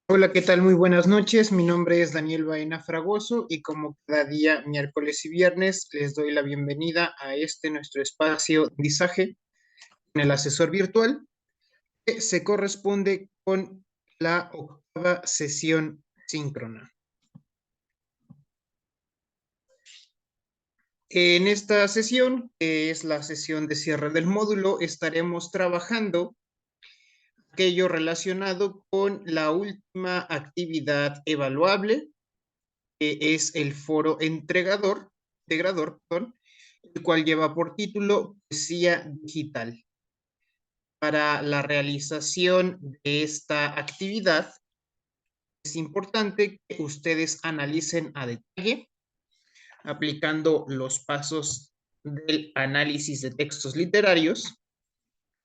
Hola, ¿qué tal? Muy buenas noches. Mi nombre es Daniel Baena Fragoso y como cada día, miércoles y viernes, les doy la bienvenida a este nuestro espacio de aprendizaje en el asesor virtual, que se corresponde con la octava sesión síncrona. En esta sesión, que es la sesión de cierre del módulo, estaremos trabajando aquello relacionado con la última actividad evaluable, que es el foro integrador, perdón, el cual lleva por título Poesía Digital. Para la realización de esta actividad, es importante que ustedes analicen a detalle, aplicando los pasos del análisis de textos literarios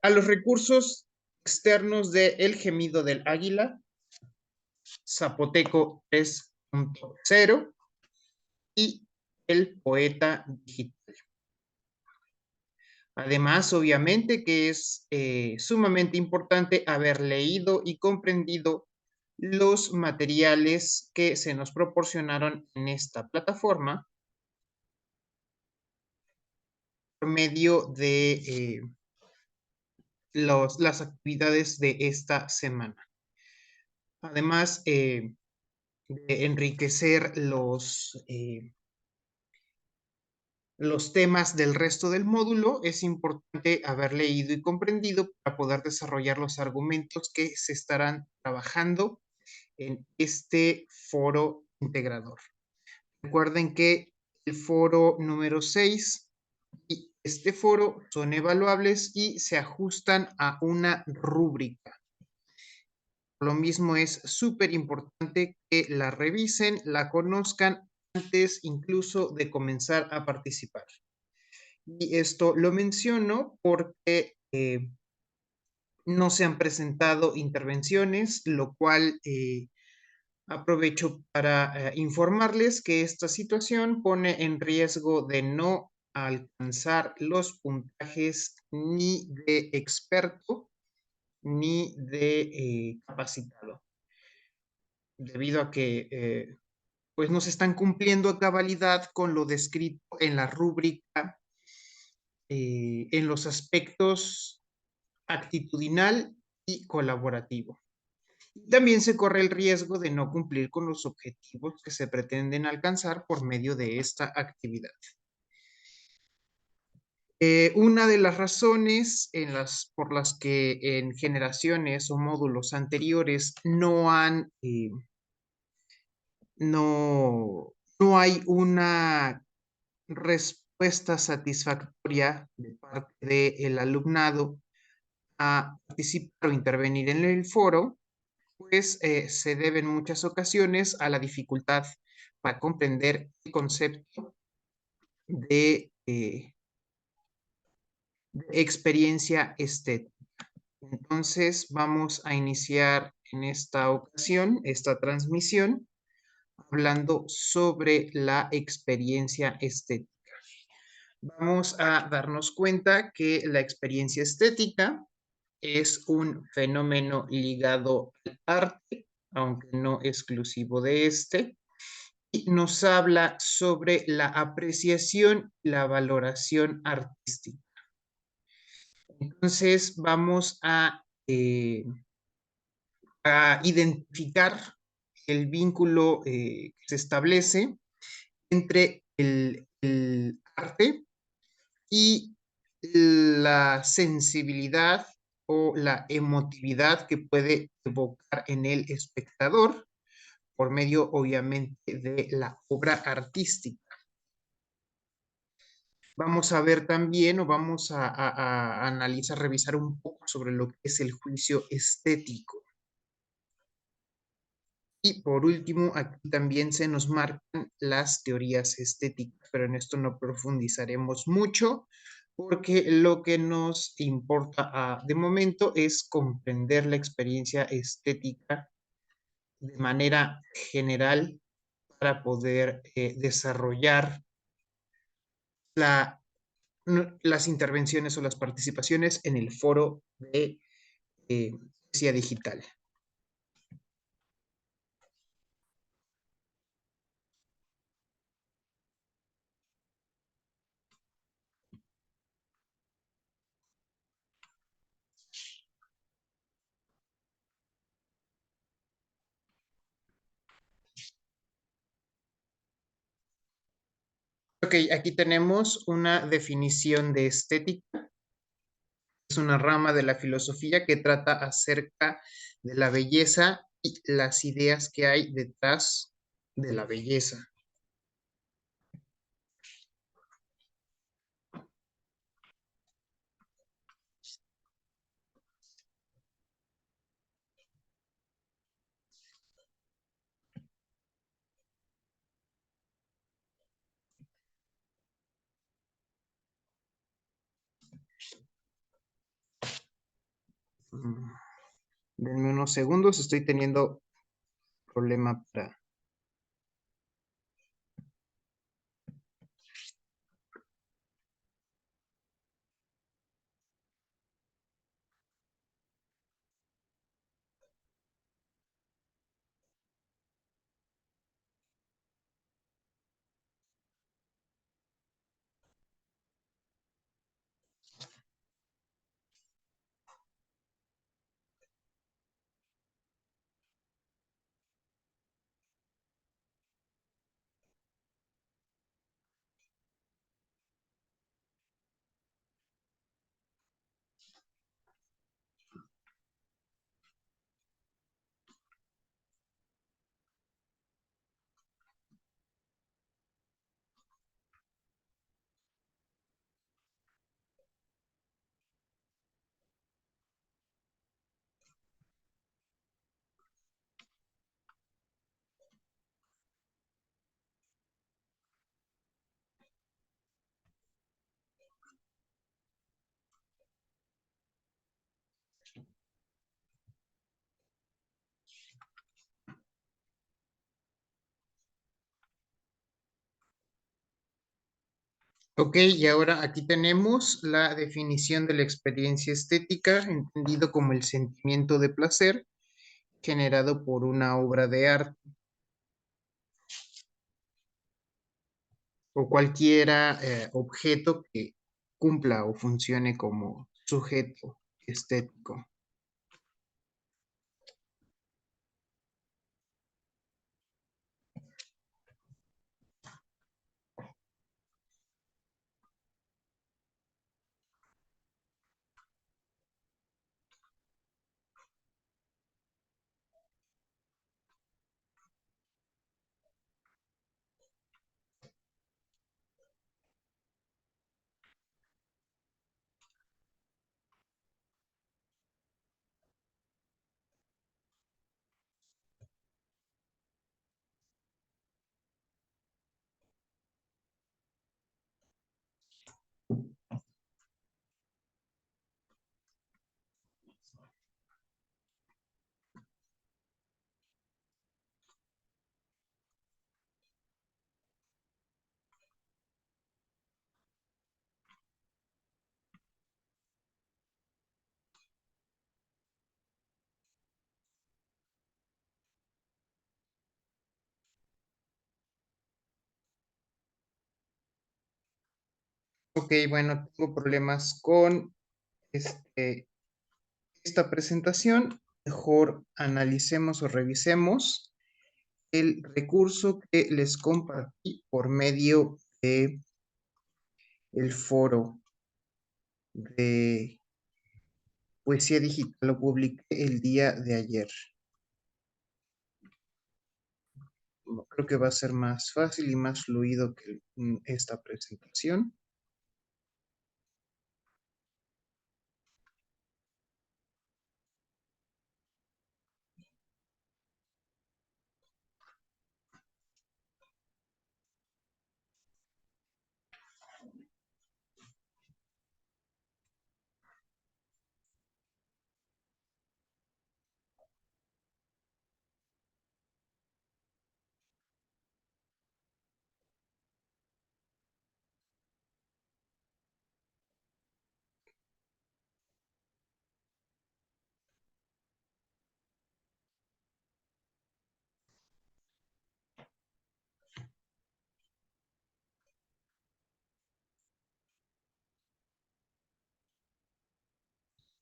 a los recursos externos de El Gemido del Águila, Zapoteco 3.0 y El Poeta Digital. Además, obviamente que es sumamente importante haber leído y comprendido los materiales que se nos proporcionaron en esta plataforma por medio de las actividades de esta semana. Además de enriquecer los temas del resto del módulo, es importante haber leído y comprendido para poder desarrollar los argumentos que se estarán trabajando en este foro integrador. Recuerden que el foro número 6 y este foro son evaluables y se ajustan a una rúbrica. Lo mismo es súper importante que la revisen, la conozcan antes incluso de comenzar a participar. Y esto lo menciono porque no se han presentado intervenciones, lo cual aprovecho para informarles que esta situación pone en riesgo de no alcanzar los puntajes ni de experto ni de capacitado, debido a que pues no se están cumpliendo a cabalidad con lo descrito en la rúbrica en los aspectos actitudinal y colaborativo. También se corre el riesgo de no cumplir con los objetivos que se pretenden alcanzar por medio de esta actividad. Una de las razones por las que en generaciones o módulos anteriores no hay una respuesta satisfactoria de parte del alumnado a participar o intervenir en el foro, pues se debe en muchas ocasiones a la dificultad para comprender el concepto de experiencia estética. Entonces, vamos a iniciar en esta ocasión esta transmisión hablando sobre la experiencia estética. Vamos a darnos cuenta que la experiencia estética es un fenómeno ligado al arte, aunque no exclusivo de este, y nos habla sobre la apreciación y la valoración artística. Entonces vamos a identificar el vínculo que se establece entre el arte y la sensibilidad o la emotividad que puede evocar en el espectador por medio, obviamente, de la obra artística. Vamos a ver también o vamos a analizar, revisar un poco sobre lo que es el juicio estético. Y por último, aquí también se nos marcan las teorías estéticas, pero en esto no profundizaremos mucho porque lo que nos importa de momento es comprender la experiencia estética de manera general para poder desarrollar las intervenciones o las participaciones en el foro de poesía digital. Ok, aquí tenemos una definición de estética. Es una rama de la filosofía que trata acerca de la belleza y las ideas que hay detrás de la belleza. Mm, Denme unos segundos, estoy teniendo problema para... Ok, y ahora aquí tenemos la definición de la experiencia estética, entendido como el sentimiento de placer generado por una obra de arte o cualquiera objeto que cumpla o funcione como sujeto estético. Ok, bueno, tengo problemas con esta presentación. Mejor analicemos o revisemos el recurso que les compartí por medio de el foro de Poesía Digital. Lo publiqué el día de ayer. Creo que va a ser más fácil y más fluido que esta presentación.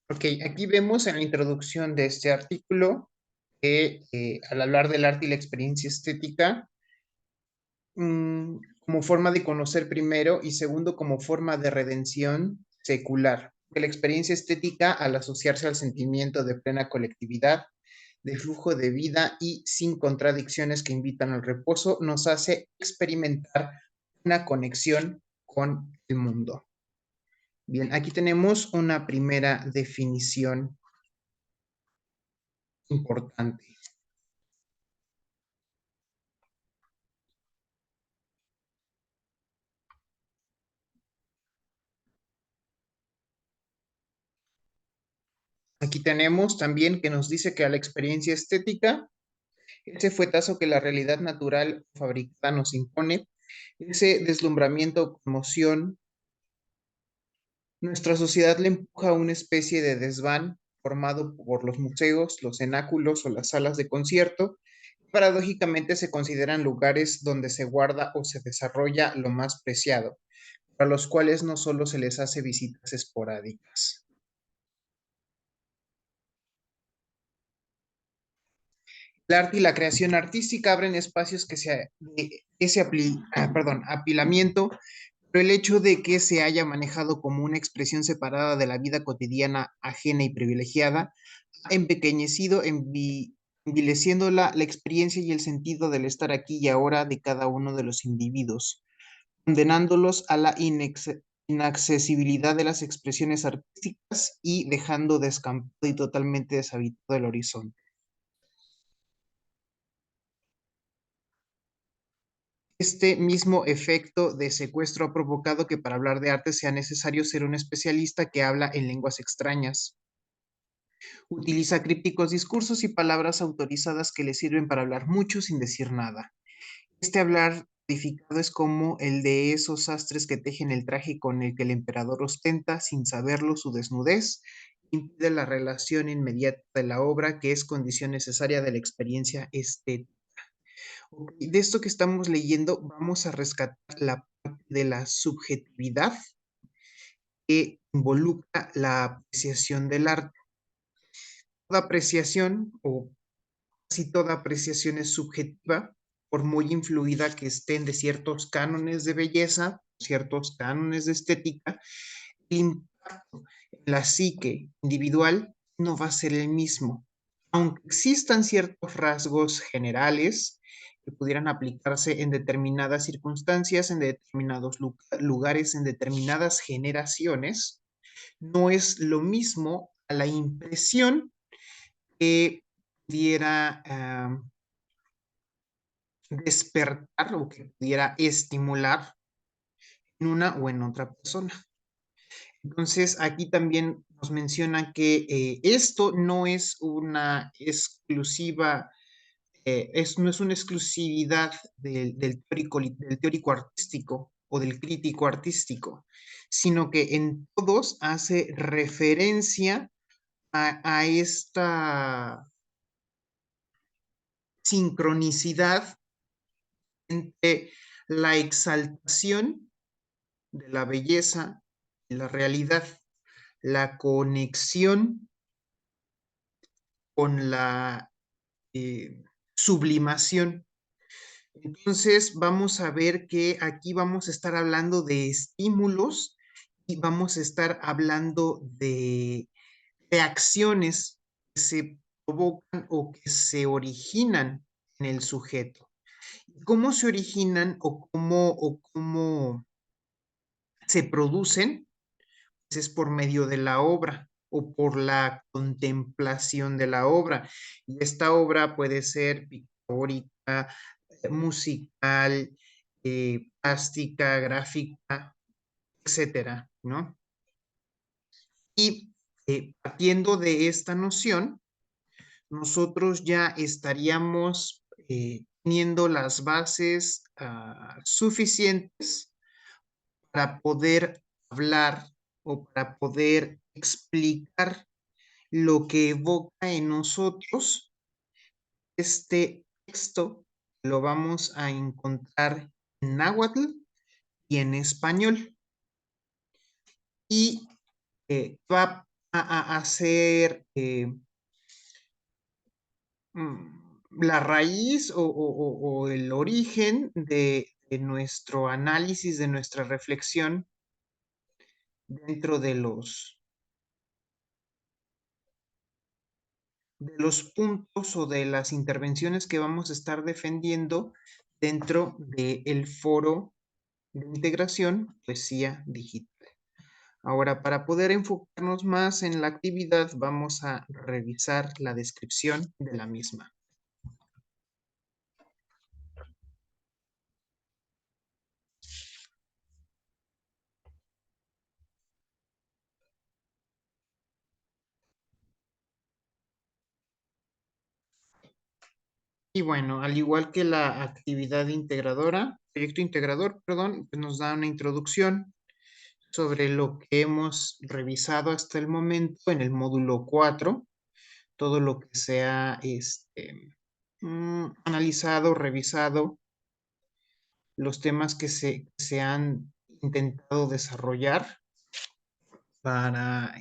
Ok, aquí vemos en la introducción de este artículo que al hablar del arte y la experiencia estética, como forma de conocer primero y segundo como forma de redención secular. Que la experiencia estética, al asociarse al sentimiento de plena colectividad, de flujo de vida y sin contradicciones que invitan al reposo, nos hace experimentar una conexión con el mundo. Bien, aquí tenemos una primera definición importante. Aquí tenemos también que nos dice que a la experiencia estética, ese fuetazo que la realidad natural fabricada nos impone, ese deslumbramiento o conmoción, nuestra sociedad le empuja a una especie de desván formado por los museos, los cenáculos o las salas de concierto. Paradójicamente se consideran lugares donde se guarda o se desarrolla lo más preciado, para los cuales no solo se les hace visitas esporádicas. El arte y la creación artística abren espacios que se, de ese apilamiento, pero el hecho de que se haya manejado como una expresión separada de la vida cotidiana, ajena y privilegiada, ha empequeñecido, envileciendo la experiencia y el sentido del estar aquí y ahora de cada uno de los individuos, condenándolos a la inaccesibilidad de las expresiones artísticas y dejando descampado y totalmente deshabitado el horizonte. Este mismo efecto de secuestro ha provocado que para hablar de arte sea necesario ser un especialista que habla en lenguas extrañas. Utiliza crípticos discursos y palabras autorizadas que le sirven para hablar mucho sin decir nada. Este hablar codificado es como el de esos sastres que tejen el traje con el que el emperador ostenta, sin saberlo, su desnudez, impide la relación inmediata de la obra, que es condición necesaria de la experiencia estética. De esto que estamos leyendo, vamos a rescatar la parte de la subjetividad que involucra la apreciación del arte. Toda apreciación o casi toda apreciación es subjetiva, por muy influida que estén de ciertos cánones de belleza, ciertos cánones de estética, el impacto en la psique individual no va a ser el mismo. Aunque existan ciertos rasgos generales que pudieran aplicarse en determinadas circunstancias, en determinados lugares, en determinadas generaciones, no es lo mismo a la impresión que pudiera despertar o que pudiera estimular en una o en otra persona. Entonces, aquí también nos menciona que esto no es una exclusiva, no es una exclusividad del teórico artístico o del crítico artístico, sino que en todos hace referencia a esta sincronicidad entre la exaltación de la belleza y la realidad, la conexión con la sublimación. Entonces vamos a ver que aquí vamos a estar hablando de estímulos y vamos a estar hablando de reacciones que se provocan o que se originan en el sujeto. ¿Cómo se originan o cómo se producen? Pues es por medio de la obra o por la contemplación de la obra. Y esta obra puede ser pictórica, musical, plástica, gráfica, etcétera, ¿no? Y partiendo de esta noción, nosotros ya estaríamos teniendo las bases suficientes para poder hablar o para poder explicar lo que evoca en nosotros este texto. Lo vamos a encontrar en náhuatl y en español. Y va a ser la raíz o el origen de de nuestro análisis, de nuestra reflexión dentro de los puntos o de las intervenciones que vamos a estar defendiendo dentro del foro de integración Poesía Digital. Ahora, para poder enfocarnos más en la actividad, vamos a revisar la descripción de la misma. Y bueno, al igual que la actividad integradora, proyecto integrador, perdón, pues nos da una introducción sobre lo que hemos revisado hasta el momento en el módulo 4, todo lo que se ha analizado, revisado, los temas que se han intentado desarrollar para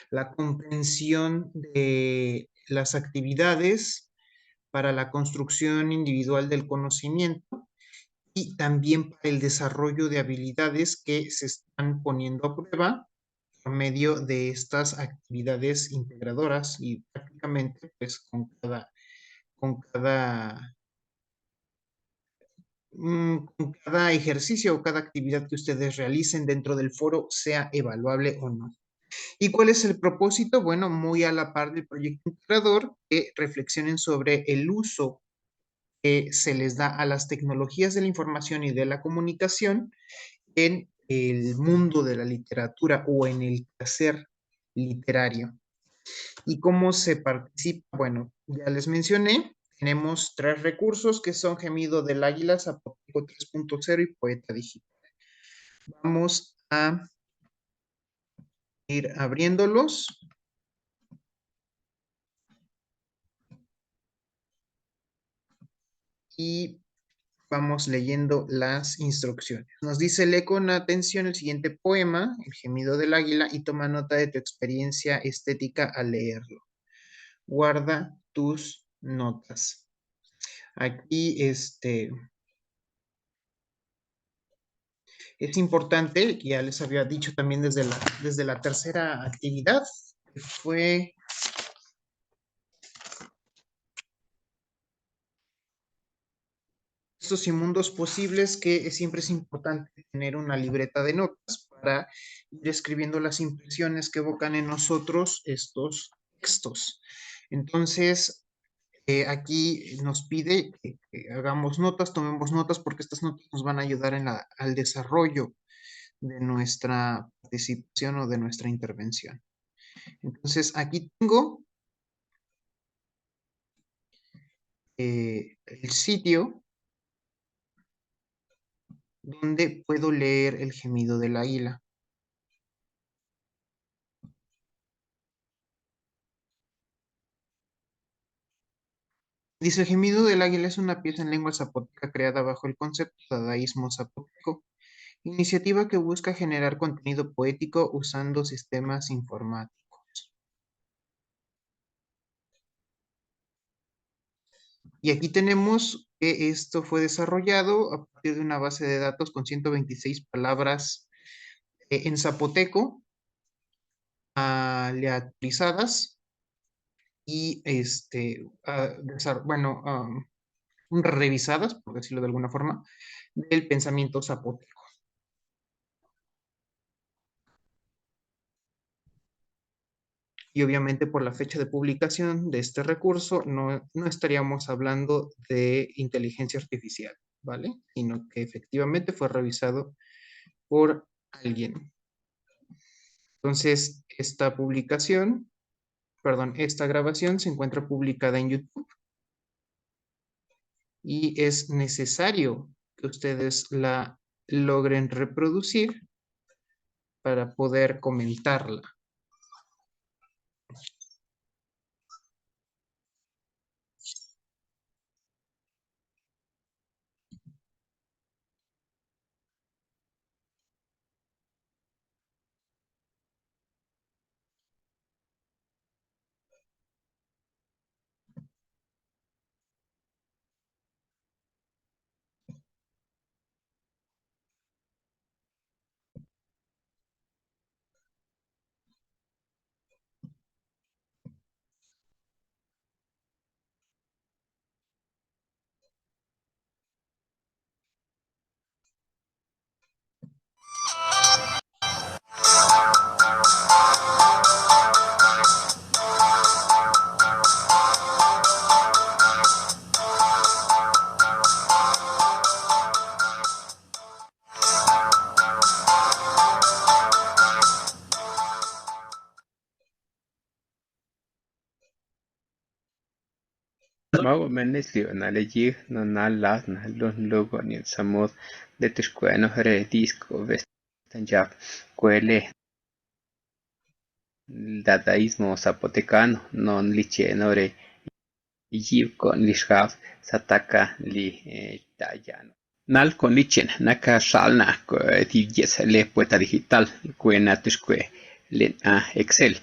la comprensión de las actividades, para la construcción individual del conocimiento y también para el desarrollo de habilidades que se están poniendo a prueba por medio de estas actividades integradoras y prácticamente pues con cada ejercicio o cada actividad que ustedes realicen dentro del foro sea evaluable o no. ¿Y cuál es el propósito? Bueno, muy a la par del proyecto integrador, que reflexionen sobre el uso que se les da a las tecnologías de la información y de la comunicación en el mundo de la literatura o en el quehacer literario. ¿Y cómo se participa? Bueno, ya les mencioné, tenemos 3 recursos que son Gemido del Águila, Zapoteco 3.0 y Poeta Digital. Vamos a ir abriéndolos y vamos leyendo las instrucciones. Nos dice, lee con atención el siguiente poema, El Gemido del Águila, y toma nota de tu experiencia estética al leerlo. Guarda tus notas. Aquí es importante, ya les había dicho también desde la tercera actividad, que fue estos y mundos posibles, que siempre es importante tener una libreta de notas para ir escribiendo las impresiones que evocan en nosotros estos textos. Entonces, aquí nos pide que hagamos notas, tomemos notas, porque estas notas nos van a ayudar al desarrollo de nuestra participación o de nuestra intervención. Entonces, aquí tengo el sitio donde puedo leer El Gemido del Águila. Dice, El Gemido del Águila es una pieza en lengua zapoteca creada bajo el concepto de dadaísmo zapoteco, iniciativa que busca generar contenido poético usando sistemas informáticos. Y aquí tenemos que esto fue desarrollado a partir de una base de datos con 126 palabras en zapoteco, aleatorizadas y bueno, revisadas, por decirlo de alguna forma, del pensamiento zapoteco. Y obviamente por la fecha de publicación de este recurso no estaríamos hablando de inteligencia artificial, ¿vale? Sino que efectivamente fue revisado por alguien. Entonces, esta grabación se encuentra publicada en YouTube y es necesario que ustedes la logren reproducir para poder comentarla. Mau menes liu na le ji no na las na lon logo ni samod de tisqueno re disco vestanjab quele dadaísmo zapotecano non licheno re yib con lishaf sataka li tayano. Nal con lichen naka shalna ti yes le puerta digital cuena tisque len a Excel.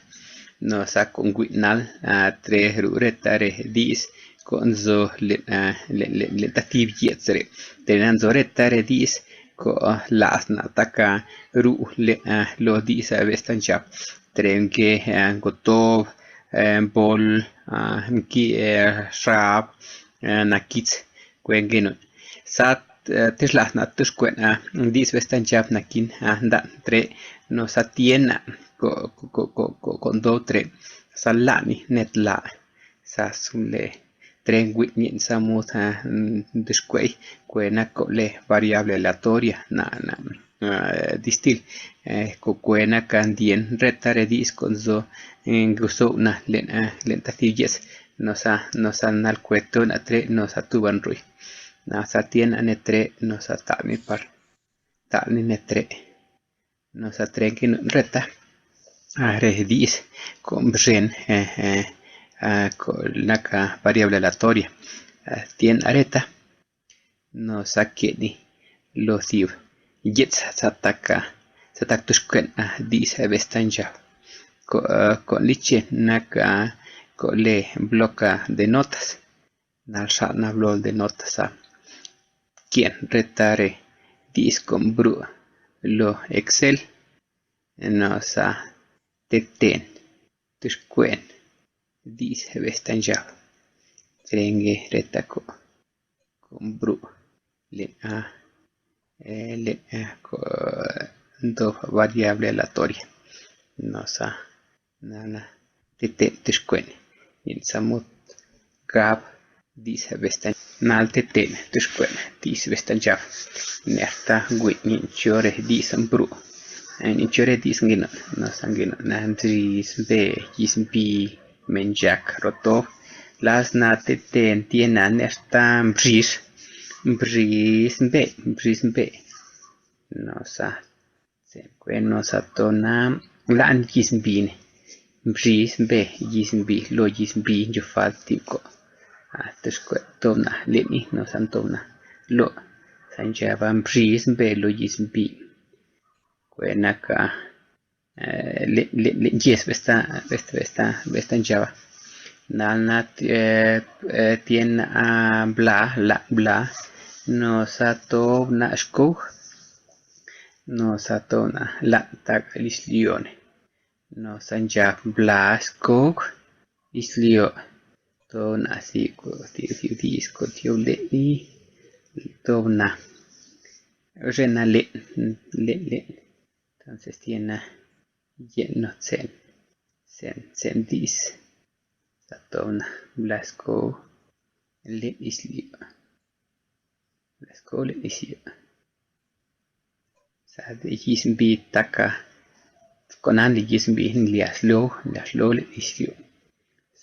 No sa con nal a tre ruretare dis con zo le tativ yetsre. Tenan zo retare dis ko las na taka ru le lo dis a vestancha. Trenke gotov bol ki shrap nakits kwengenun. Sat tislas na tuskwen dis vestanchap nakin da tre no satiena con do tre salani netla sa sule tren witnien samut desquei quena le variable aleatoria na distil ko quena candien retare dis con zo gusto na len tatilles no sa nal cueto na tre no sa tuban rui na sa tien ane tre no sa talni par talni ne tre no sa trenkin reta re dis con bren con la variable aleatoria tien areta no sa keni lo siu jets satak tushkuen dis bestanja con liche naka con le bloca de notas na blog de notas quien retare dis con bru lo Excel no sa teten tushkuen dis bestanja trenge retako con bru len do variable aleatoria no sa nana teten tushkuen in samut gab dis vestan nal teten tushkuen dis vestanjaf nerta gwin chore dis bru en chore dis ngino no sangino nandris be gisbi menjak rotov las na teten tiena nerta bris be no sa se no sa tona lan gisbine gisbi lo gisbi jo faltico tuskwe tomna leni no san tomna lo sanjava be lo gisbi kwenaka le yes vesta java nalna tien bla no sa to na skog no sa to na la tak lislione no sanja blaskog islio to na si ko disco tio le i to na rena le entonces tiene lleno sen dis satona blaskog le islio blaskog le islio sa de gisbi taka konan li gisbi liaslo le islio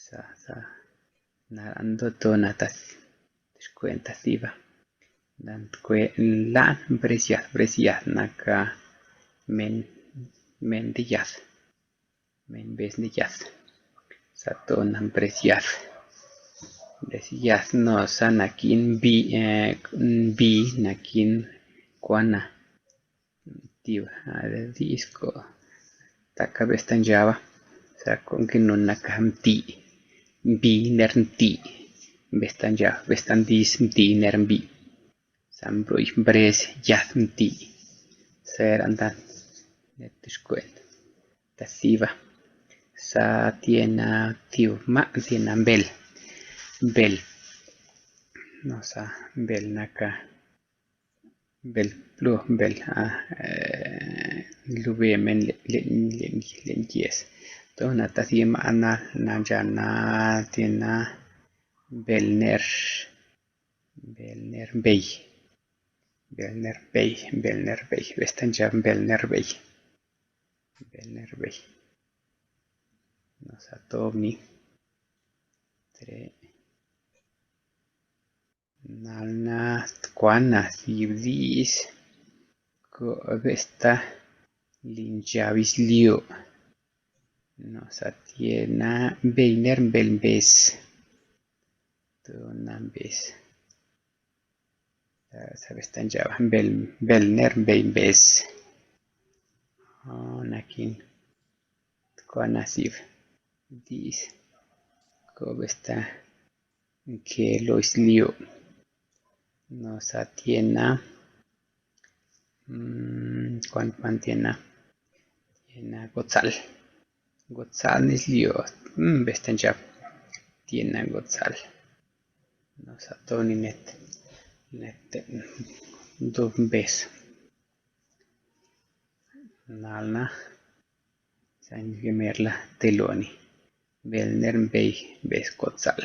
sa na ando tona tas cuenta siva dan kwe lan bresia naka men de yaz men bes de yaz satona bresia no sanakin bi nakin kwana tiu disco taka bestan java sa con que non nakamti bi nernti bestan dis ti nermbi sambroi bres yathmti serandan netushkuen tasiva sa tiena tiu ma tiena bel no sa bel naka bel plu bel lube men len yes to na tasima ana na jana tiena belner bey vestanjam belner bey no sa tobni tre nalna tkuana thibdis ko vesta linjavis liu no satiena beiner belbes tonambes sabes tanjava belner belbes nakin tkuanasif dis ko vesta que lois liu no satiena Juan Pantiena tiena Gotzal. Gotzal is Leo. Bestenjab. Tiena Gotzal. No satoni net. Net. Dos bes. Nalna. San gemerla teloni. Belner bey bes Gotzal.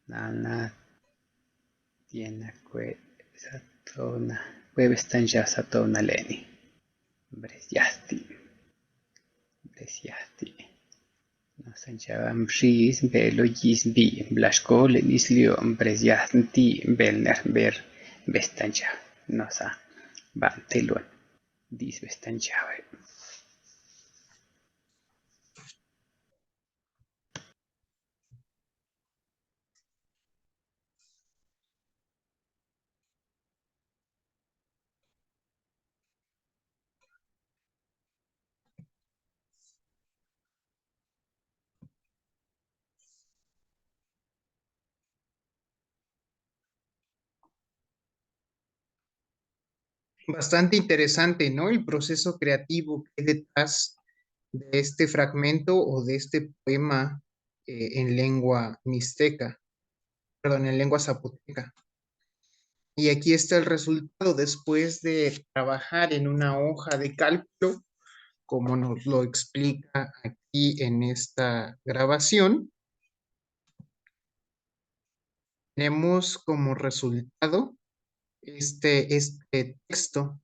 Nalna tiena que satona. Bestenjab satona leni. Bresjasti. Bresjasti. No sanchavam shis belogis bi blascol lislio bresianti belner ber bestancha no sa bantelon dis bestancha. Bastante interesante, ¿no? El proceso creativo que hay detrás de este fragmento o de este poema en lengua mixteca, perdón, en lengua zapoteca. Y aquí está el resultado después de trabajar en una hoja de cálculo, como nos lo explica aquí en esta grabación. Tenemos como resultado este texto.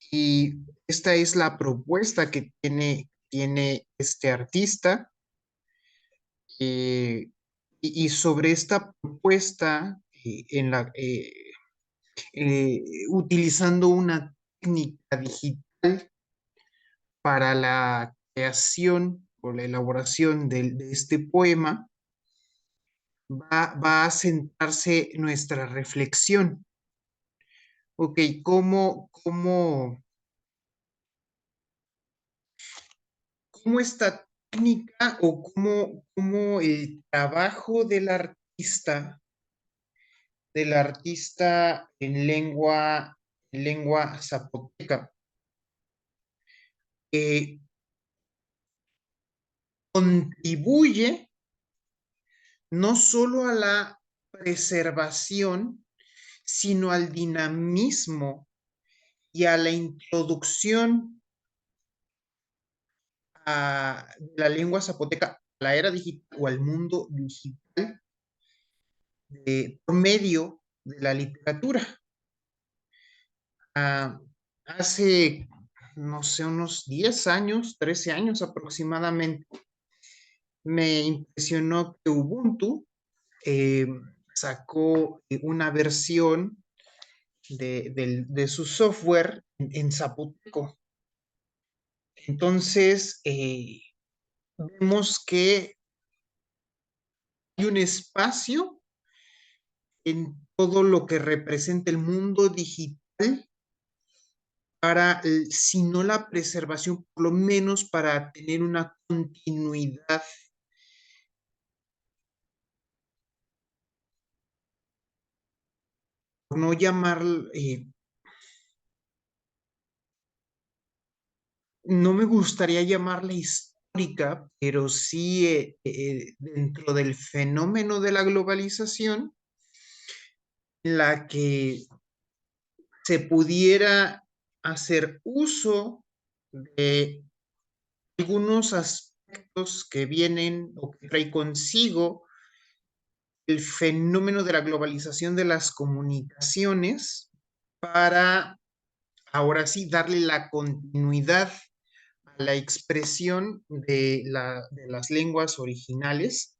Y esta es la propuesta que tiene este artista. Y sobre esta propuesta, utilizando una técnica digital para la creación o la elaboración de este poema, va a sentarse nuestra reflexión. Ok, ¿cómo esta técnica o cómo el trabajo del artista en lengua zapoteca eh, contribuye no solo a la preservación, sino al dinamismo y a la introducción de la lengua zapoteca a la era digital o al mundo digital por medio de la literatura. Hace, no sé, unos 10 años, 13 años aproximadamente, me impresionó que Ubuntu eh, sacó una versión de su software en zapoteco. Entonces, vemos que hay un espacio en todo lo que representa el mundo digital para, si no la preservación, por lo menos para tener una continuidad. No llamar, no me gustaría llamarla histórica, pero sí dentro del fenómeno de la globalización, la que se pudiera hacer uso de algunos aspectos que vienen o que trae consigo el fenómeno de la globalización de las comunicaciones para ahora sí darle la continuidad a la expresión de las lenguas originales,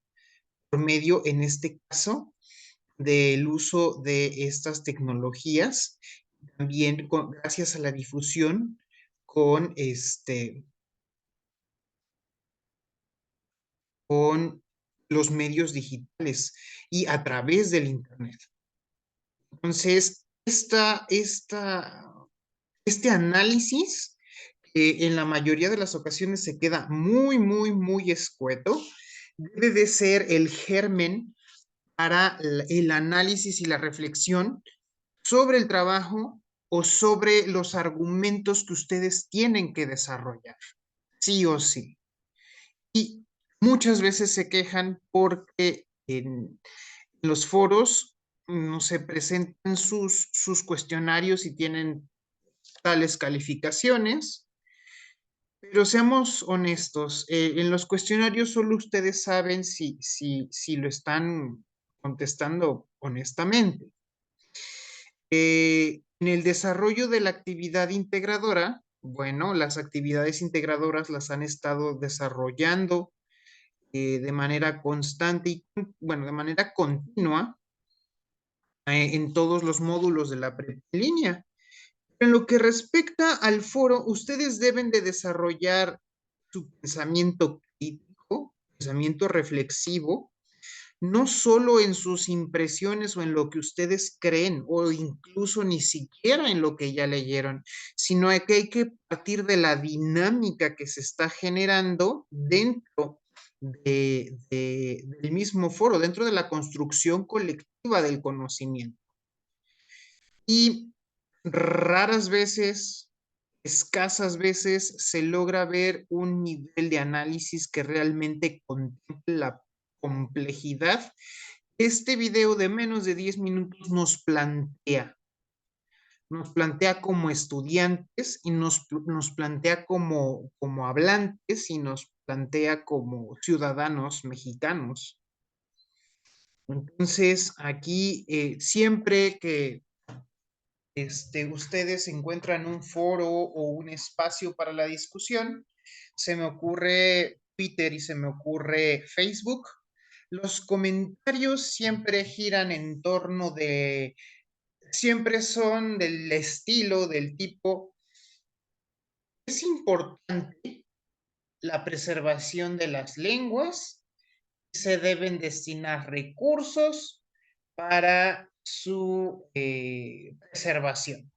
por medio, en este caso, del uso de estas tecnologías, también gracias a la difusión con, con los medios digitales y a través del Internet. Entonces, este análisis, en la mayoría de las ocasiones se queda muy, muy, muy escueto, debe de ser el germen para el análisis y la reflexión sobre el trabajo o sobre los argumentos que ustedes tienen que desarrollar, sí o sí. Y muchas veces se quejan porque en los foros no se presentan sus cuestionarios y tienen tales calificaciones, pero seamos honestos, en los cuestionarios solo ustedes saben si lo están contestando honestamente. En el desarrollo de la actividad integradora, bueno, las actividades integradoras las han estado desarrollando de manera constante y, bueno, de manera continua en todos los módulos de la línea. En lo que respecta al foro, ustedes deben de desarrollar su pensamiento crítico, pensamiento reflexivo, no solo en sus impresiones o en lo que ustedes creen o incluso ni siquiera en lo que ya leyeron, sino que hay que partir de la dinámica que se está generando dentro del mismo foro, dentro de la construcción colectiva del conocimiento. Y raras veces, escasas veces, se logra ver un nivel de análisis que realmente contemple la complejidad. Este video de menos de 10 minutos nos plantea como estudiantes y nos plantea como hablantes y nos plantea como ciudadanos mexicanos. Entonces, aquí siempre que ustedes encuentran un foro o un espacio para la discusión, se me ocurre Twitter y se me ocurre Facebook. Los comentarios siempre giran en torno siempre son del estilo, del tipo, es importante la preservación de las lenguas, se deben destinar recursos para su preservación.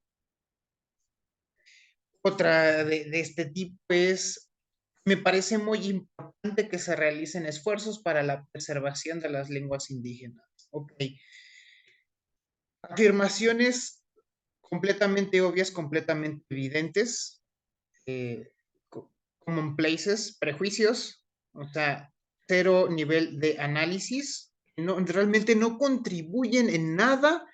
Otra de este tipo es, me parece muy importante que se realicen esfuerzos para la preservación de las lenguas indígenas. Ok. Afirmaciones completamente obvias, completamente evidentes, eh, commonplaces, prejuicios, o sea, cero nivel de análisis, no, realmente no contribuyen en nada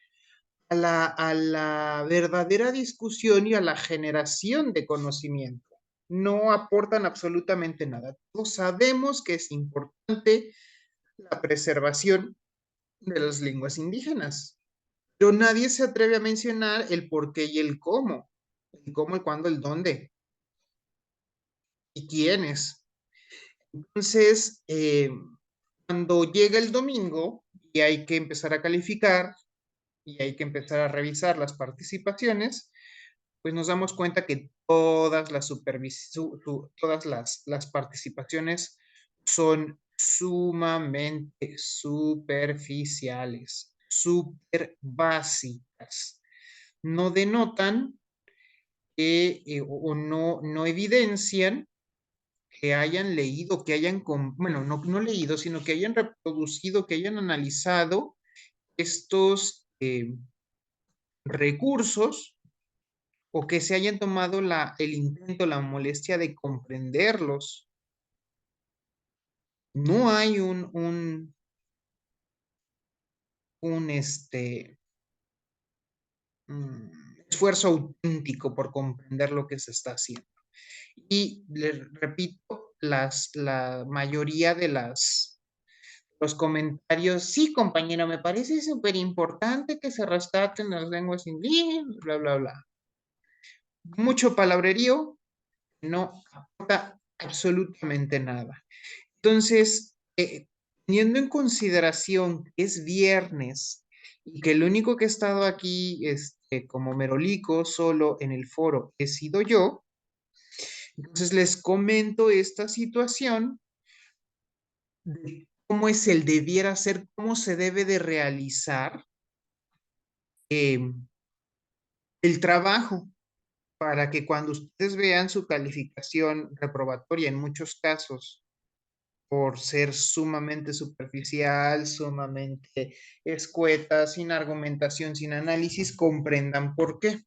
a la verdadera discusión y a la generación de conocimiento. No aportan absolutamente nada. Todos sabemos que es importante la preservación de las lenguas indígenas, pero nadie se atreve a mencionar el por qué y el cómo. El cómo, el cuándo, el dónde y quiénes. Entonces, cuando llega el domingo y hay que empezar a calificar y hay que empezar a revisar las participaciones, pues nos damos cuenta que todas todas las participaciones son sumamente superficiales, súper básicas. No denotan o no evidencian que hayan leído, que hayan, bueno, no leído, sino que hayan reproducido, que hayan analizado estos recursos o que se hayan tomado el intento, la molestia de comprenderlos. No hay un esfuerzo auténtico por comprender lo que se está haciendo. Y les repito, la mayoría de los comentarios, sí, compañero, me parece súper importante que se rescaten las lenguas indígenas, bla, bla, bla. Mucho palabrerío, no aporta absolutamente nada. Entonces, teniendo en consideración que es viernes y que el único que he estado aquí como merolico solo en el foro he sido yo, entonces les comento esta situación de cómo es el debiera ser, cómo se debe de realizar el trabajo para que cuando ustedes vean su calificación reprobatoria en muchos casos por ser sumamente superficial, sumamente escueta, sin argumentación, sin análisis, comprendan por qué.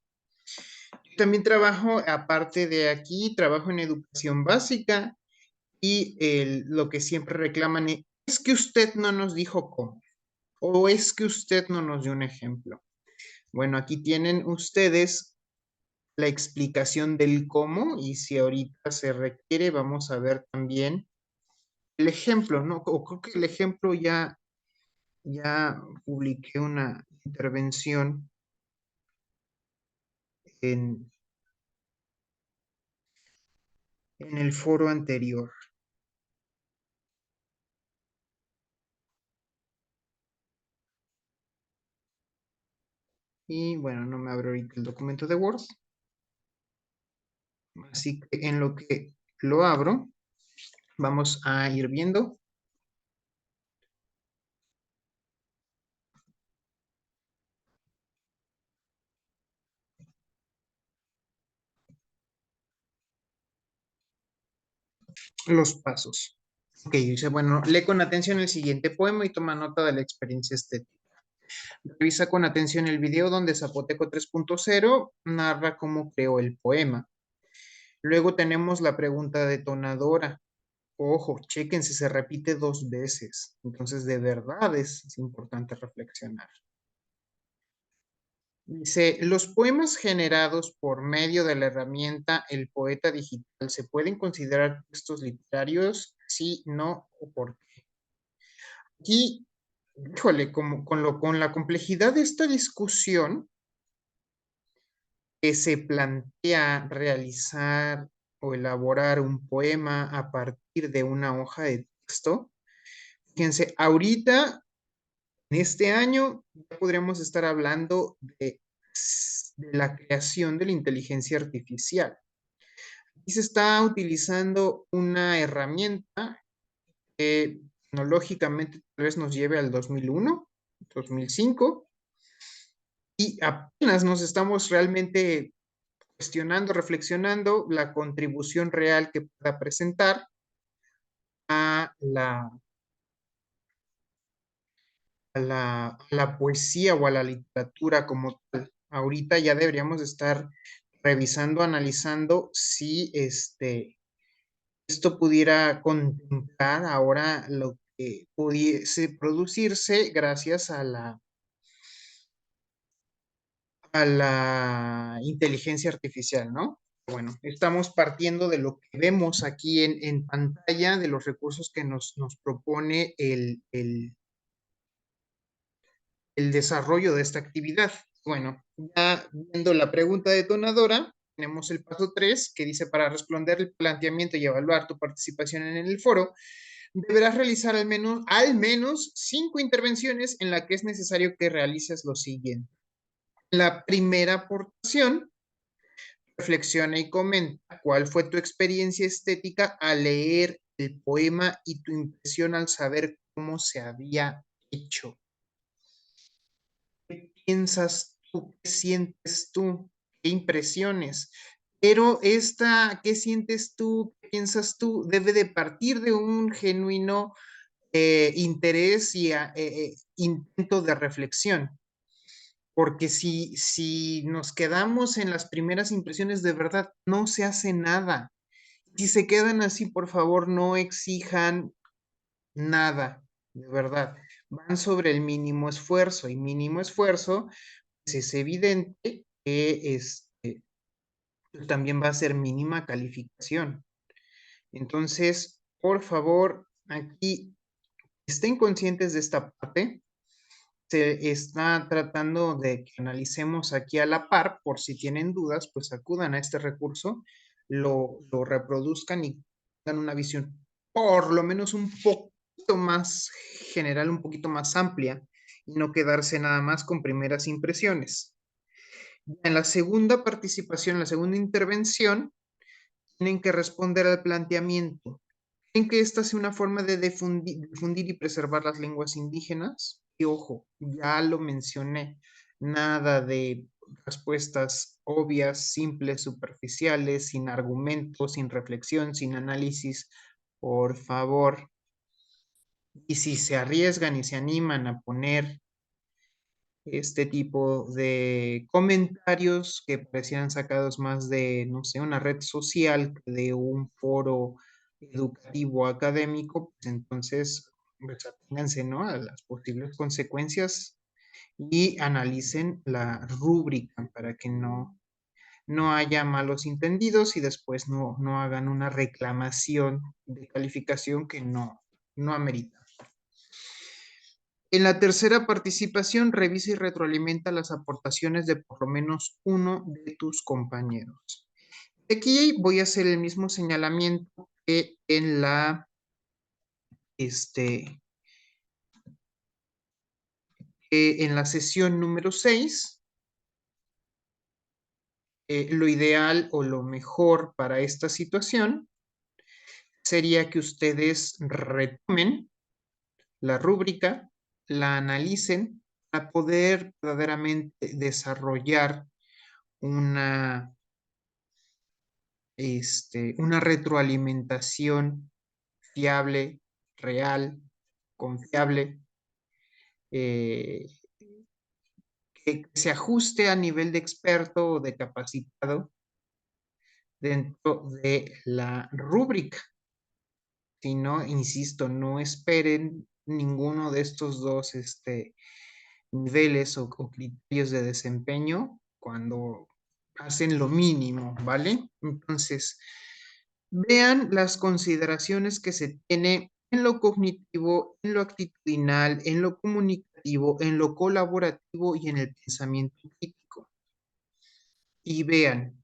Yo también trabajo, aparte de aquí, trabajo en educación básica y lo que siempre reclaman es que usted no nos dijo cómo o es que usted no nos dio un ejemplo. Bueno, aquí tienen ustedes la explicación del cómo y si ahorita se requiere, vamos a ver también el ejemplo, ¿no? O creo que el ejemplo ya publiqué una intervención en, en el foro anterior. Y bueno, no me abre ahorita el documento de Word. Así que en lo que lo abro, vamos a ir viendo los pasos. Ok, dice, bueno, lee con atención el siguiente poema y toma nota de la experiencia estética. Revisa con atención el video donde Zapoteco 3.0 narra cómo creó el poema. Luego tenemos la pregunta detonadora. Ojo, chequen si se repite 2 veces. Entonces, de verdad es importante reflexionar. Dice, los poemas generados por medio de la herramienta El Poeta Digital se pueden considerar textos literarios, sí, no o por qué. Aquí, híjole, con la complejidad de esta discusión que se plantea realizar o elaborar un poema a partir de una hoja de texto, fíjense, ahorita en este año ya podríamos estar hablando de la creación de la inteligencia artificial. Y se está utilizando una herramienta que tecnológicamente tal vez nos lleve al 2001, 2005, y apenas nos estamos realmente cuestionando, reflexionando la contribución real que pueda presentar a la poesía o a la literatura como tal. Ahorita ya deberíamos estar revisando, analizando si esto pudiera contemplar ahora lo que pudiese producirse gracias a la inteligencia artificial, ¿no? Bueno, estamos partiendo de lo que vemos aquí en pantalla, de los recursos que nos propone el desarrollo de esta actividad. Bueno, ya viendo la pregunta detonadora, tenemos el paso 3 que dice para responder el planteamiento y evaluar tu participación en el foro, deberás realizar al menos 5 intervenciones en la que es necesario que realices lo siguiente. La primera aportación, reflexiona y comenta cuál fue tu experiencia estética al leer el poema y tu impresión al saber cómo se había hecho. ¿Qué piensas tú? ¿Qué sientes tú? ¿Qué impresiones? Pero ¿qué sientes tú? ¿Qué piensas tú? Debe de partir de un genuino interés y intento de reflexión. Porque si nos quedamos en las primeras impresiones, de verdad, no se hace nada. Si se quedan así, por favor, no exijan nada, de verdad. Van sobre el mínimo esfuerzo y mínimo esfuerzo, pues es evidente que también va a ser mínima calificación. Entonces, por favor, aquí estén conscientes de esta parte. Se está tratando de que analicemos aquí a la par, por si tienen dudas, pues acudan a este recurso, lo reproduzcan y tengan una visión por lo menos un poco poquito más general, un poquito más amplia y no quedarse nada más con primeras impresiones. En la segunda participación, en la segunda intervención, tienen que responder al planteamiento. ¿Creen que esta sea una forma de difundir y preservar las lenguas indígenas? Y ojo, ya lo mencioné, nada de respuestas obvias, simples, superficiales, sin argumentos, sin reflexión, sin análisis, por favor. Y si se arriesgan y se animan a poner este tipo de comentarios que parecían sacados más de, no sé, una red social que de un foro educativo académico, pues entonces, pues aténganse, ¿no?, a las posibles consecuencias y analicen la rúbrica para que no haya malos entendidos y después no hagan una reclamación de calificación que no amerita. En la tercera participación, revisa y retroalimenta las aportaciones de por lo menos uno de tus compañeros. Aquí voy a hacer el mismo señalamiento que en la sesión número 6. Lo ideal o lo mejor para esta situación sería que ustedes retomen la rúbrica, la analicen para poder verdaderamente desarrollar una una retroalimentación fiable, real, confiable, eh, que se ajuste a nivel de experto o de capacitado dentro de la rúbrica. Si no, insisto, no esperen ninguno de estos dos niveles o criterios de desempeño cuando hacen lo mínimo, ¿vale? Entonces, vean las consideraciones que se tiene en lo cognitivo, en lo actitudinal, en lo comunicativo, en lo colaborativo y en el pensamiento crítico. Y vean,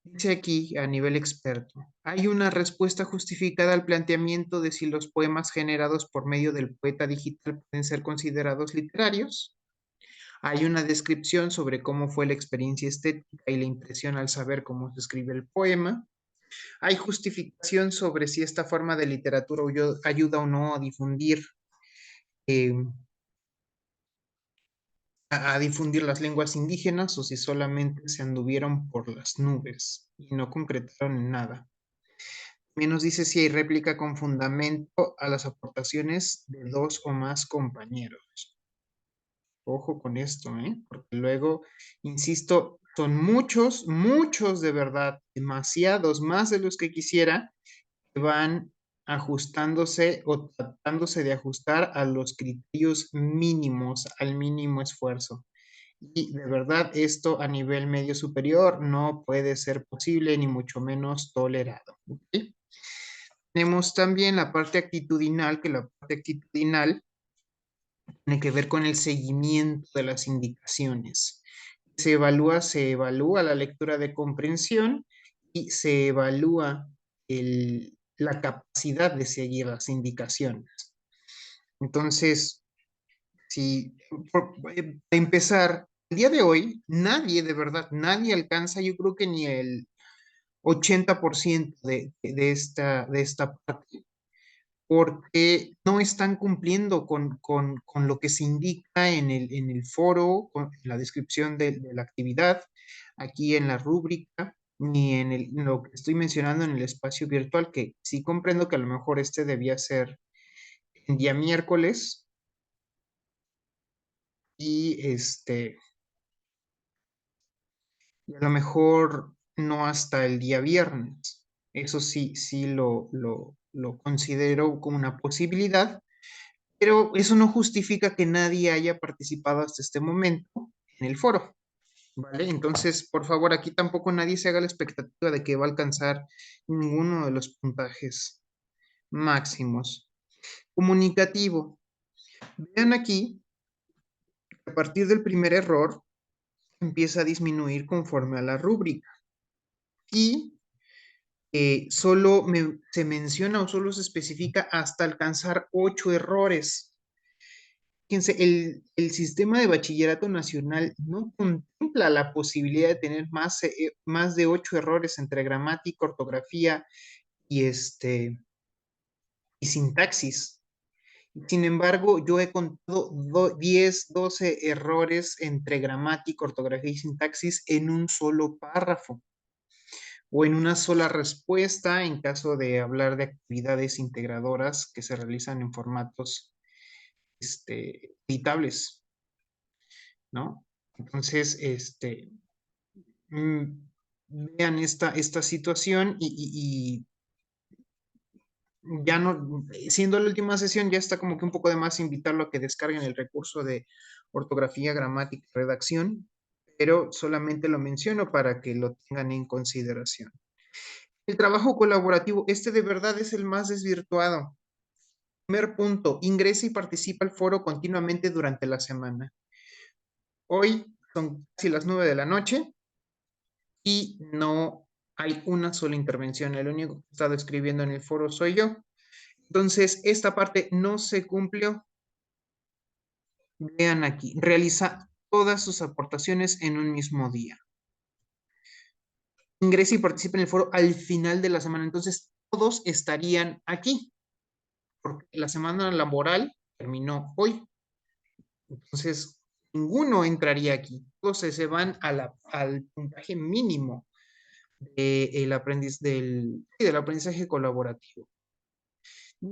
dice aquí a nivel experto, hay una respuesta justificada al planteamiento de si los poemas generados por medio del poeta digital pueden ser considerados literarios. Hay una descripción sobre cómo fue la experiencia estética y la impresión al saber cómo se escribe el poema. Hay justificación sobre si esta forma de literatura ayuda o no a difundir, eh, a difundir las lenguas indígenas o si solamente se anduvieron por las nubes y no concretaron en nada. También nos dice si hay réplica con fundamento a las aportaciones de dos o más compañeros. Ojo con esto, porque luego, insisto, son muchos, muchos de verdad, demasiados, más de los que quisiera, que van ajustándose o tratándose de ajustar a los criterios mínimos, al mínimo esfuerzo. Y de verdad, esto a nivel medio superior no puede ser posible, ni mucho menos tolerado. ¿Okay? Tenemos también la parte actitudinal, que la parte actitudinal tiene que ver con el seguimiento de las indicaciones. Se evalúa la lectura de comprensión y se evalúa la capacidad de seguir las indicaciones. Entonces, si para empezar, el día de hoy, nadie, de verdad, nadie alcanza, yo creo que ni el 80% de esta parte, porque no están cumpliendo con lo que se indica en el foro, en la descripción de la actividad, aquí en la rúbrica, ni en lo que estoy mencionando en el espacio virtual, que sí comprendo que a lo mejor debía ser el día miércoles y y a lo mejor no hasta el día viernes. Eso sí lo considero como una posibilidad, pero eso no justifica que nadie haya participado hasta este momento en el foro, ¿vale? Entonces, por favor, aquí tampoco nadie se haga la expectativa de que va a alcanzar ninguno de los puntajes máximos. Comunicativo. Vean aquí, a partir del primer error, empieza a disminuir conforme a la rúbrica. Y se menciona o solo se especifica hasta alcanzar 8 errores. Fíjense, el sistema de bachillerato nacional no contempla la posibilidad de tener más de 8 errores entre gramática, ortografía y, y sintaxis. Sin embargo, yo he contado 10, 12 errores entre gramática, ortografía y sintaxis en un solo párrafo o en una sola respuesta en caso de hablar de actividades integradoras que se realizan en formatos editables, ¿no? Entonces, mm, vean esta situación y ya no, siendo la última sesión, ya está como que un poco de más invitarlo a que descarguen el recurso de ortografía, gramática y redacción, pero solamente lo menciono para que lo tengan en consideración. El trabajo colaborativo, este de verdad es el más desvirtuado. Primer punto, ingresa y participa al foro continuamente durante la semana. Hoy son casi las 9 de la noche y no hay una sola intervención. El único que he estado escribiendo en el foro soy yo. Entonces, esta parte no se cumplió. Vean aquí, realiza todas sus aportaciones en un mismo día. Ingresa y participa en el foro al final de la semana. Entonces, todos estarían aquí, porque la semana laboral terminó hoy. Entonces, ninguno entraría aquí. Todos se van al puntaje mínimo del aprendizaje colaborativo.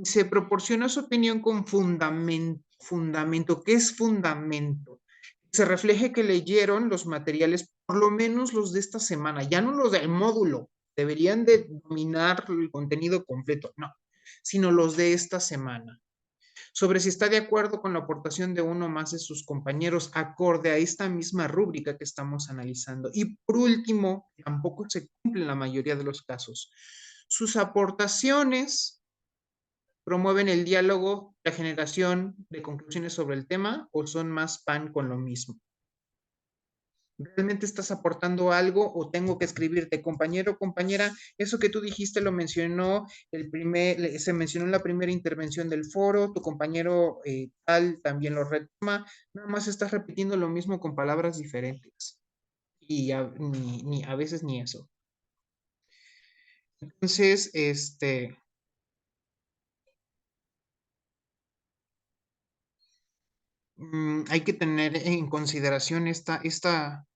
Se proporciona su opinión con fundamento. Fundamento, ¿qué es fundamento? Se refleje que leyeron los materiales, por lo menos los de esta semana, ya no los del módulo, deberían de dominar el contenido completo, no, sino los de esta semana. Sobre si está de acuerdo con la aportación de uno o más de sus compañeros, acorde a esta misma rúbrica que estamos analizando. Y por último, tampoco se cumple en la mayoría de los casos. Sus aportaciones promueven el diálogo, la generación de conclusiones sobre el tema o son más pan con lo mismo. ¿Realmente estás aportando algo o tengo que escribirte, compañero o compañera? Eso que tú dijiste lo mencionó se mencionó en la primera intervención del foro, tu compañero tal también lo retoma, nada más estás repitiendo lo mismo con palabras diferentes y a veces ni eso. Entonces, hay que tener en consideración esta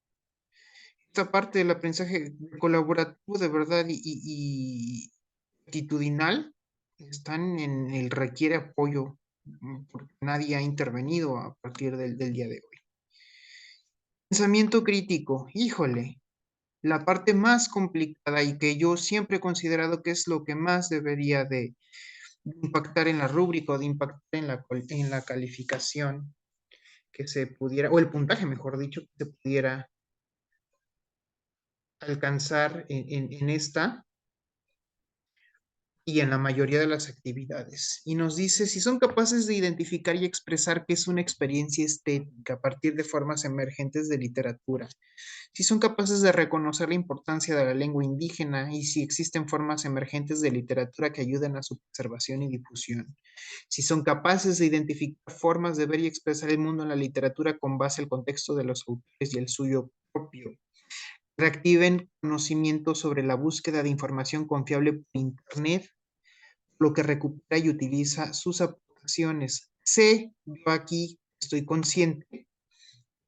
parte del aprendizaje colaborativo de verdad y actitudinal están en el requiere apoyo, porque nadie ha intervenido a partir del día de hoy. Pensamiento crítico, híjole, la parte más complicada y que yo siempre he considerado que es lo que más debería de impactar en la rúbrica o de impactar en la calificación que se pudiera, o el puntaje, mejor dicho, que se pudiera alcanzar en esta y en la mayoría de las actividades. Y nos dice si son capaces de identificar y expresar qué es una experiencia estética a partir de formas emergentes de literatura, si son capaces de reconocer la importancia de la lengua indígena y si existen formas emergentes de literatura que ayuden a su preservación y difusión, si son capaces de identificar formas de ver y expresar el mundo en la literatura con base al contexto de los autores y el suyo propio, reactiven conocimiento sobre la búsqueda de información confiable por Internet, lo que recupera y utiliza sus aportaciones. Sé, yo aquí estoy consciente,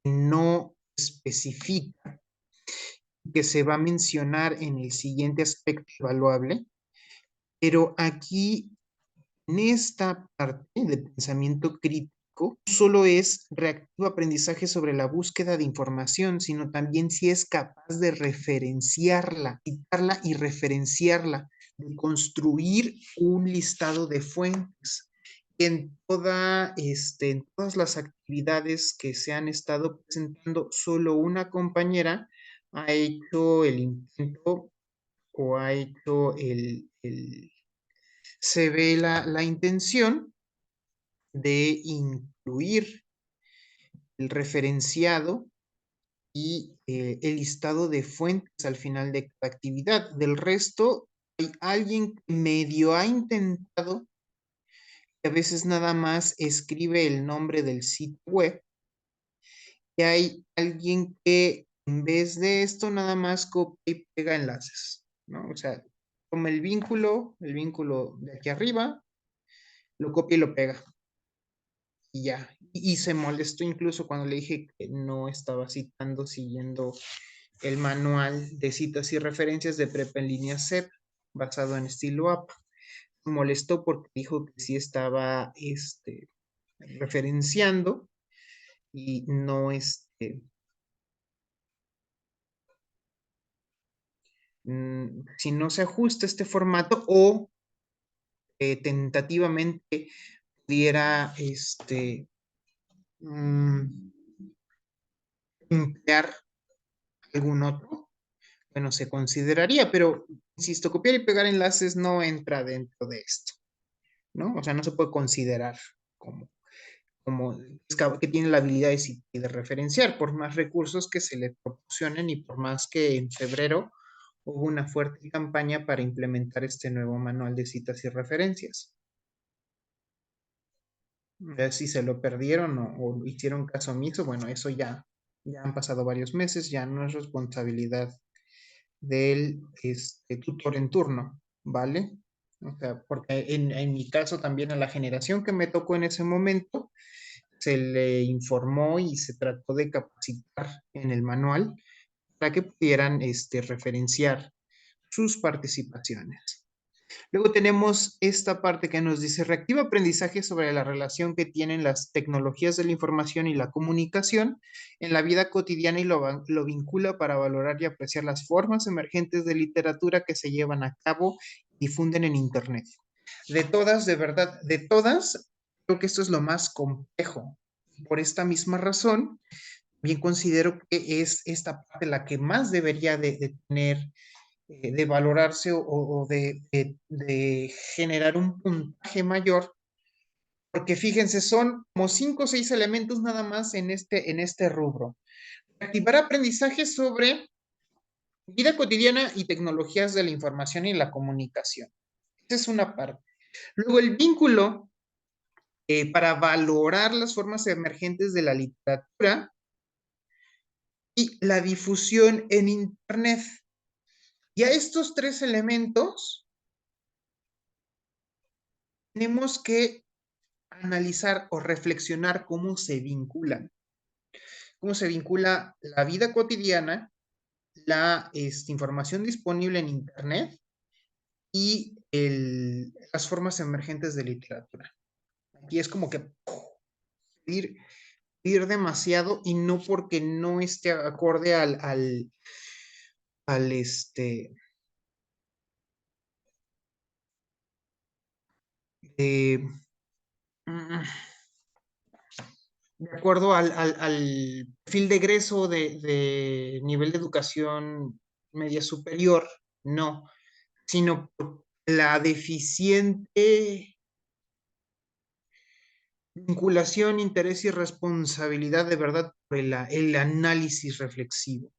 no especifica que se va a mencionar en el siguiente aspecto evaluable, pero aquí en esta parte de pensamiento crítico, no solo es reactivo aprendizaje sobre la búsqueda de información, sino también si es capaz de referenciarla, citarla y referenciarla, de construir un listado de fuentes. En todas las actividades que se han estado presentando, solo una compañera ha hecho el intento o ha hecho se ve la intención de incluir el referenciado y el listado de fuentes al final de cada actividad. Del resto, hay alguien que medio ha intentado, que a veces nada más escribe el nombre del sitio web, y hay alguien que en vez de esto nada más copia y pega enlaces, ¿no? O sea, toma el vínculo de aquí arriba, lo copia y lo pega. Y ya. Y se molestó incluso cuando le dije que no estaba citando siguiendo el manual de citas y referencias de prepa en línea CEP basado en estilo APA. Me molestó porque dijo que sí estaba referenciando y no si no se ajusta este formato o tentativamente pudiera mm, emplear algún otro, bueno, se consideraría, pero insisto, copiar y pegar enlaces no entra dentro de esto, ¿no? O sea, no se puede considerar como, como que tiene la habilidad de referenciar, por más recursos que se le proporcionen y por más que en febrero hubo una fuerte campaña para implementar este nuevo manual de citas y referencias. Si se lo perdieron o hicieron caso omiso, bueno, eso ya han pasado varios meses, ya no es responsabilidad del tutor en turno, ¿vale? O sea, porque en mi caso también a la generación que me tocó en ese momento, se le informó y se trató de capacitar en el manual para que pudieran referenciar sus participaciones. Luego tenemos esta parte que nos dice, reactiva aprendizaje sobre la relación que tienen las tecnologías de la información y la comunicación en la vida cotidiana y lo vincula para valorar y apreciar las formas emergentes de literatura que se llevan a cabo y difunden en Internet. De todas, de verdad, de todas, creo que esto es lo más complejo. Por esta misma razón, bien considero que es esta parte la que más debería de tener de valorarse o de generar un puntaje mayor, porque fíjense, son como 5 o 6 elementos nada más en este rubro. Activar aprendizaje sobre vida cotidiana y tecnologías de la información y la comunicación. Esa es una parte. Luego el vínculo para valorar las formas emergentes de la literatura y la difusión en Internet. Y a estos 3 elementos tenemos que analizar o reflexionar cómo se vincula la vida cotidiana, la información disponible en Internet y las formas emergentes de literatura. Aquí es como que ir, ir demasiado y no porque no esté acorde al eh, mm, de acuerdo al perfil de egreso de nivel de educación media superior, no, sino por la deficiente vinculación, interés y responsabilidad de verdad por el análisis reflexivo,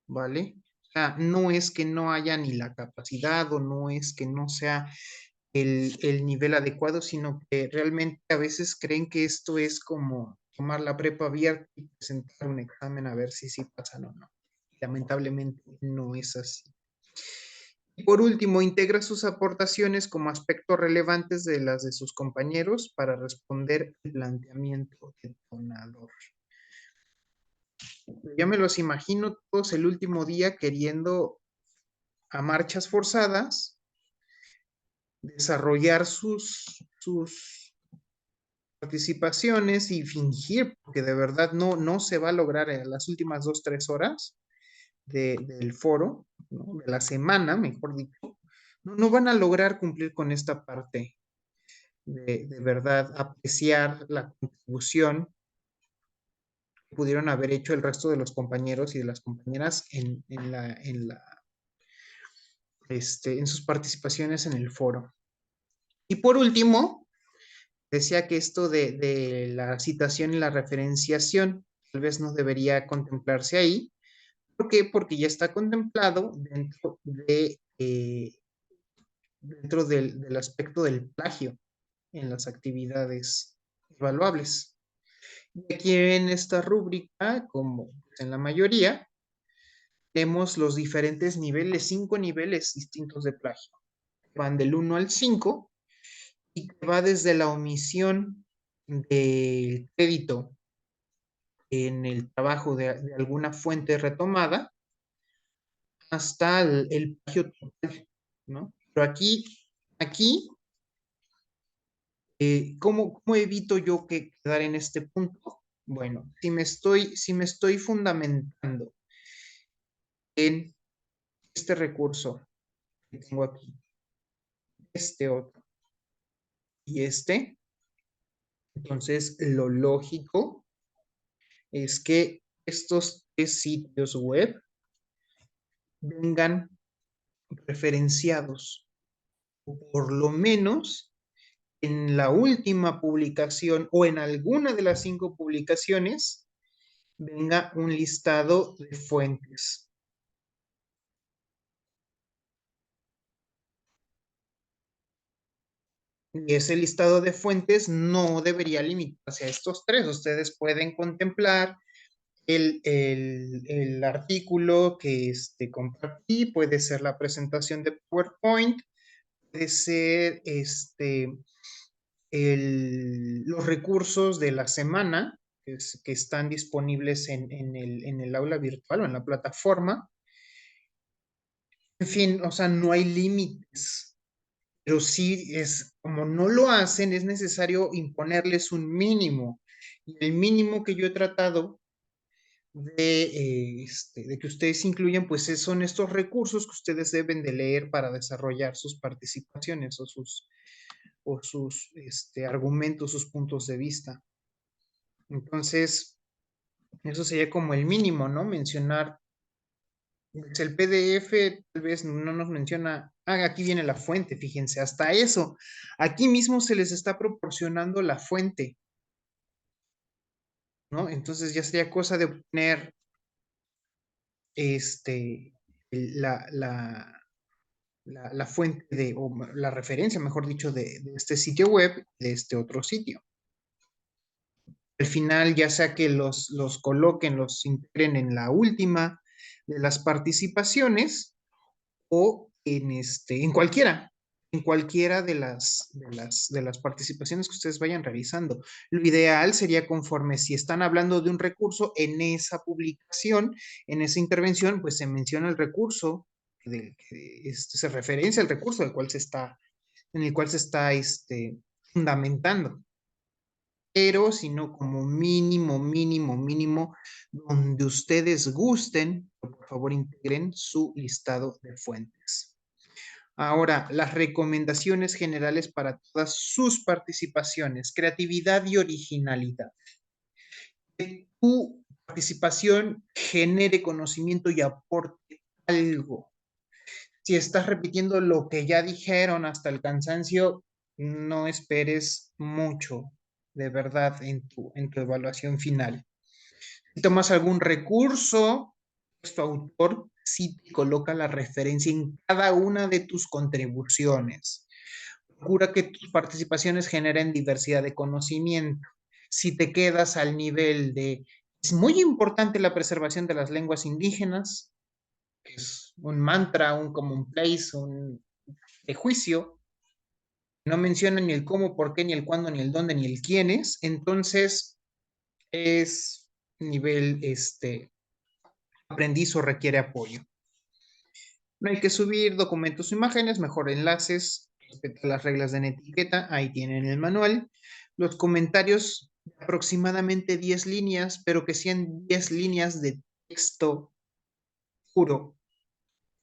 ¿vale? O sea, no es que no haya ni la capacidad o no es que no sea el nivel adecuado, sino que realmente a veces creen que esto es como tomar la prepa abierta y presentar un examen a ver si sí pasan o no. Lamentablemente no es así. Y por último, integra sus aportaciones como aspectos relevantes de las de sus compañeros para responder el planteamiento detonador. Ya me los imagino todos el último día queriendo a marchas forzadas desarrollar sus participaciones y fingir, porque de verdad no se va a lograr en las últimas 2, 3 horas del foro, ¿no? De la semana, mejor dicho, no van a lograr cumplir con esta parte de verdad apreciar la contribución que pudieron haber hecho el resto de los compañeros y de las compañeras en sus participaciones en el foro. Y por último, decía que esto de la citación y la referenciación tal vez no debería contemplarse ahí. ¿Por qué? Porque ya está contemplado dentro de dentro del aspecto del plagio en las actividades evaluables. Y aquí en esta rúbrica, como en la mayoría, tenemos los diferentes niveles, 5 niveles distintos de plagio. Van del 1 al 5 y que va desde la omisión del crédito en el trabajo de alguna fuente retomada hasta el plagio total, ¿no? Pero aquí ¿cómo evito yo quedar en este punto? Bueno, si me estoy fundamentando en este recurso que tengo aquí, este otro y este, entonces lo lógico es que estos tres sitios web vengan referenciados, o por lo menos en la última publicación o en alguna de las 5 publicaciones venga un listado de fuentes. Y ese listado de fuentes no debería limitarse a estos tres. Ustedes pueden contemplar el artículo que compartí, puede ser la presentación de PowerPoint, puede ser los recursos de la semana que están disponibles en el aula virtual o en la plataforma. En fin, o sea, no hay límites, pero sí es, como no lo hacen, es necesario imponerles un mínimo. Y el mínimo que yo he tratado de que ustedes incluyan, pues son estos recursos que ustedes deben de leer para desarrollar sus participaciones o sus argumentos, sus puntos de vista. Entonces, eso sería como el mínimo, ¿no? Mencionar, pues, el PDF tal vez no nos menciona, aquí viene la fuente, fíjense, hasta eso. Aquí mismo se les está proporcionando la fuente, ¿no? Entonces ya sería cosa de obtener este, la, la, la fuente o la referencia, mejor dicho, de este sitio web, de este otro sitio. Al final, ya sea que los coloquen, los integren en la última de las participaciones o en cualquiera de las participaciones que ustedes vayan realizando. Lo ideal sería conforme si están hablando de un recurso en esa publicación, en esa intervención, pues se menciona el recurso, se referencia al recurso en el cual se está fundamentando. Pero sino como mínimo, mínimo, mínimo, donde ustedes gusten, por favor integren su listado de fuentes. Ahora, las recomendaciones generales para todas sus participaciones, creatividad y originalidad. Que tu participación genere conocimiento y aporte algo. Si estás repitiendo lo que ya dijeron hasta el cansancio, no esperes mucho, de verdad, en tu evaluación final. Si tomas algún recurso, tu autor sí te coloca la referencia en cada una de tus contribuciones. Procura que tus participaciones generen diversidad de conocimiento. Si te quedas al nivel de, es muy importante la preservación de las lenguas indígenas, que es un mantra, un commonplace, un de juicio, no menciona ni el cómo, por qué, ni el cuándo, ni el dónde, ni el quiénes, entonces es nivel aprendiz o requiere apoyo. No hay que subir documentos o imágenes, mejor enlaces, respecto a las reglas de etiqueta, ahí tienen el manual. Los comentarios, aproximadamente 10 líneas, pero que sean 10 líneas de texto puro.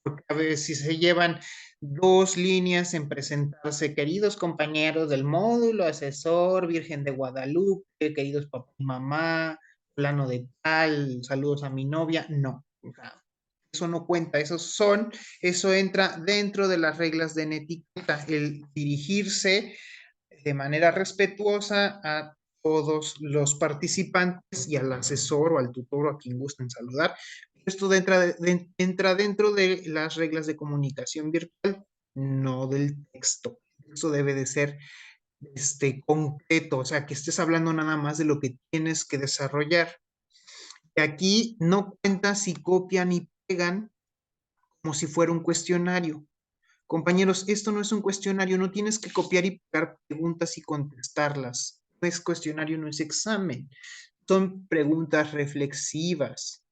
Porque a veces si se llevan 2 líneas en presentarse, queridos compañeros del módulo, asesor, Virgen de Guadalupe, queridos papá y mamá, plano de tal, saludos a mi novia, no. O sea, eso no cuenta, eso entra dentro de las reglas de etiqueta, el dirigirse de manera respetuosa a todos los participantes y al asesor o al tutor o a quien gusten saludar. Esto entra dentro de las reglas de comunicación virtual. no del texto. Eso debe de ser concreto, o sea, que estés hablando nada más de lo que tienes que desarrollar. Y aquí no cuenta si copian y pegan como si fuera un cuestionario. Compañeros, esto no es un cuestionario, no tienes que copiar y pegar preguntas y contestarlas. No es cuestionario, no es examen. Son preguntas reflexivas.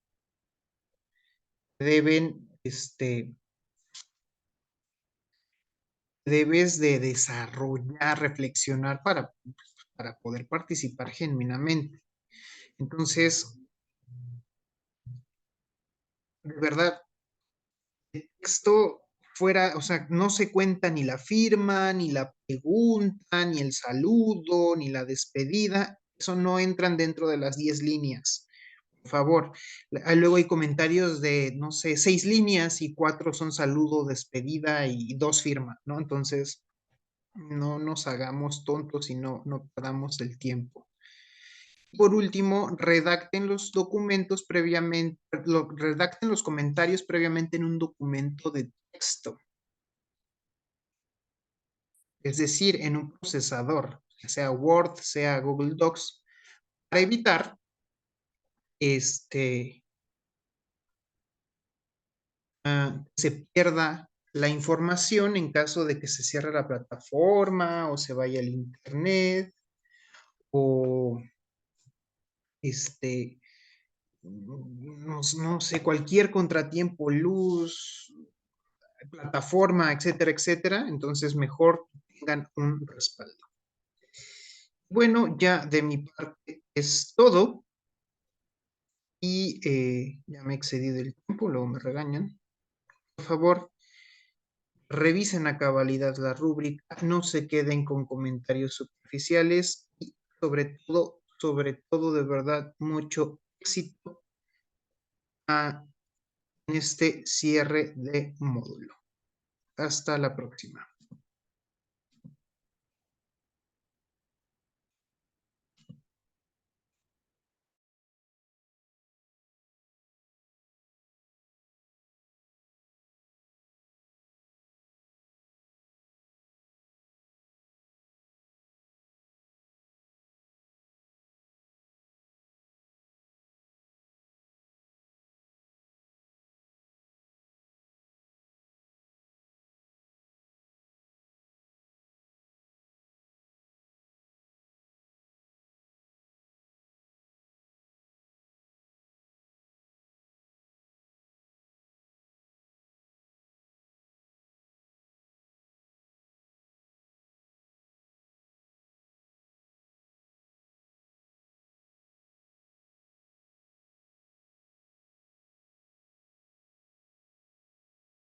Deben, debes de desarrollar, reflexionar para poder participar genuinamente. Entonces, de verdad, el texto fuera, o sea, no se cuenta ni la firma, ni la pregunta, ni el saludo, ni la despedida. Eso no entran dentro de las 10 líneas. Por favor. Luego hay comentarios de, no sé, 6 líneas y 4 son saludo, despedida y 2 firma, ¿no? Entonces, no nos hagamos tontos y no perdamos el tiempo. Por último, redacten los documentos previamente, redacten los comentarios previamente en un documento de texto, es decir, en un procesador, sea Word, sea Google Docs, para evitar que se pierda la información en caso de que se cierre la plataforma o se vaya el internet o este no sé, cualquier contratiempo, luz, plataforma, etcétera, etcétera. Entonces, mejor tengan un respaldo. Bueno, ya de mi parte es todo. Y ya me he excedido el tiempo, luego me regañan. Por favor, revisen a cabalidad la rúbrica, no se queden con comentarios superficiales y sobre todo, de verdad, mucho éxito en este cierre de módulo. Hasta la próxima.